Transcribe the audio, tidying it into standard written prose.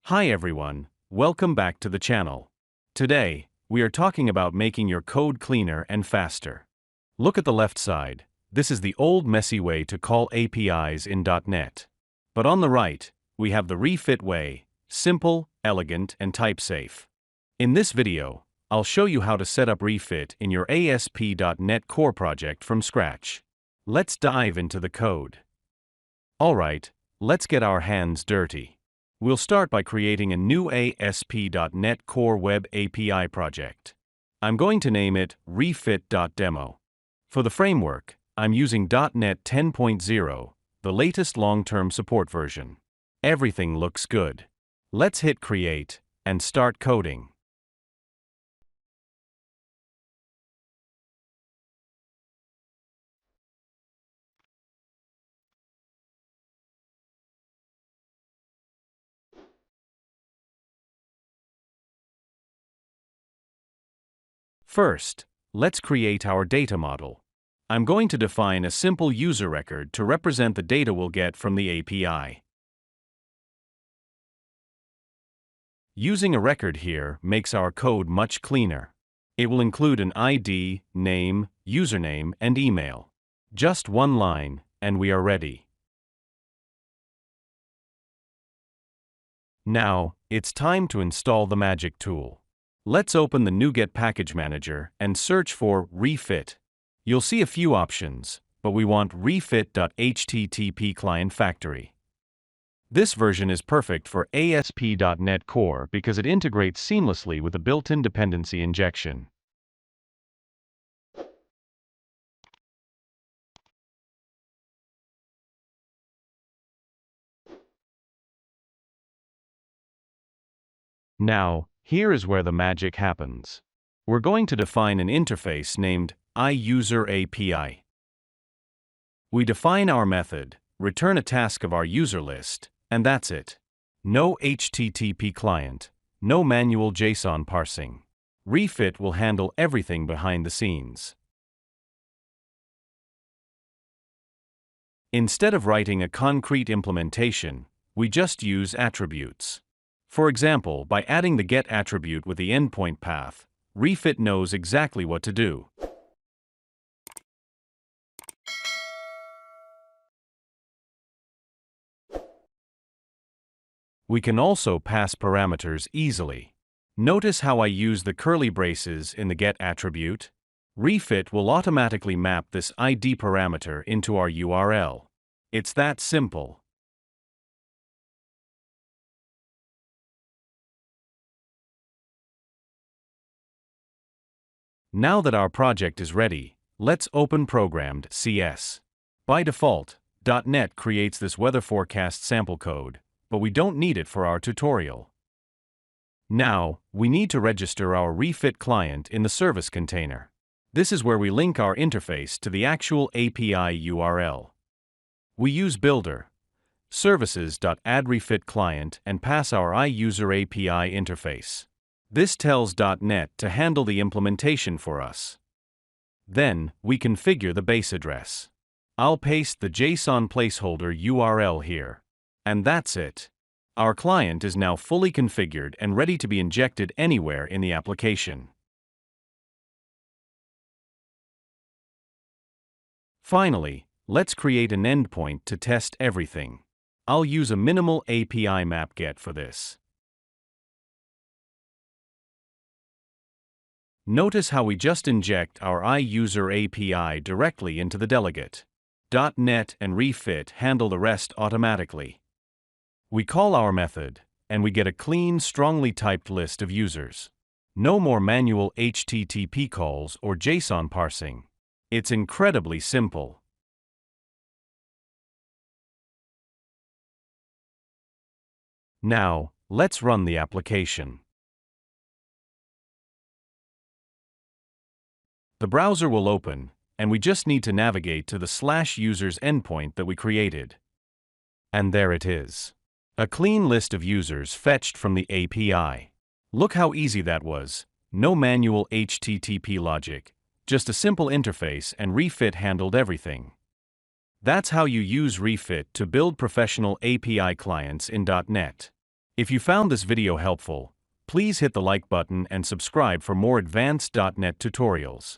Hi everyone, welcome back to the channel. Today, we are talking about making your code cleaner and faster. Look at the left side. This is the old messy way to call APIs in .NET. But on the right, we have the Refit way, simple, elegant, and type-safe. In this video, I'll show you how to set up Refit in your ASP.NET Core project from scratch. Let's dive into the code. Alright, let's get our hands dirty. We'll start by creating a new ASP.NET Core Web API project. I'm going to name it Refit.demo. For the framework, I'm using .NET 10.0, the latest long-term support version. Everything looks good. Let's hit Create and start coding. First, let's create our data model. I'm going to define a simple user record to represent the data we'll get from the API. Using a record here makes our code much cleaner. It will include an ID, name, username, and email. Just one line, and we are ready. Now, it's time to install the magic tool. Let's open the NuGet package manager and search for Refit. You'll see a few options, but we want refit.HttpClientFactory. This version is perfect for ASP.NET Core because it integrates seamlessly with a built-in dependency injection. Now, here is where the magic happens. We're going to define an interface named IUserApi. We define our method, return a task of our user list, and that's it. No HTTP client, no manual JSON parsing. Refit will handle everything behind the scenes. Instead of writing a concrete implementation, we just use attributes. For example, by adding the get attribute with the endpoint path, Refit knows exactly what to do. We can also pass parameters easily. Notice how I use the curly braces in the get attribute? Refit will automatically map this ID parameter into our URL. It's that simple. Now that our project is ready, let's open Program.cs. By default, .NET creates this weather forecast sample code, but we don't need it for our tutorial. Now, we need to register our Refit client in the service container. This is where we link our interface to the actual API URL. We use builder, services.addRefitClient, and pass our IUserApi interface. This tells .NET to handle the implementation for us. Then, we configure the base address. I'll paste the JSON placeholder URL here. And that's it. Our client is now fully configured and ready to be injected anywhere in the application. Finally, let's create an endpoint to test everything. I'll use a minimal API map get for this. Notice how we just inject our IUserApi directly into the delegate. .NET and Refit handle the rest automatically. We call our method, and we get a clean, strongly typed list of users. No more manual HTTP calls or JSON parsing. It's incredibly simple. Now, let's run the application. The browser will open, and we just need to navigate to the /users endpoint that we created. And there it is. A clean list of users fetched from the API. Look how easy that was. No manual HTTP logic, just a simple interface, and Refit handled everything. That's how you use Refit to build professional API clients in .NET. If you found this video helpful, please hit the like button and subscribe for more advanced .NET tutorials.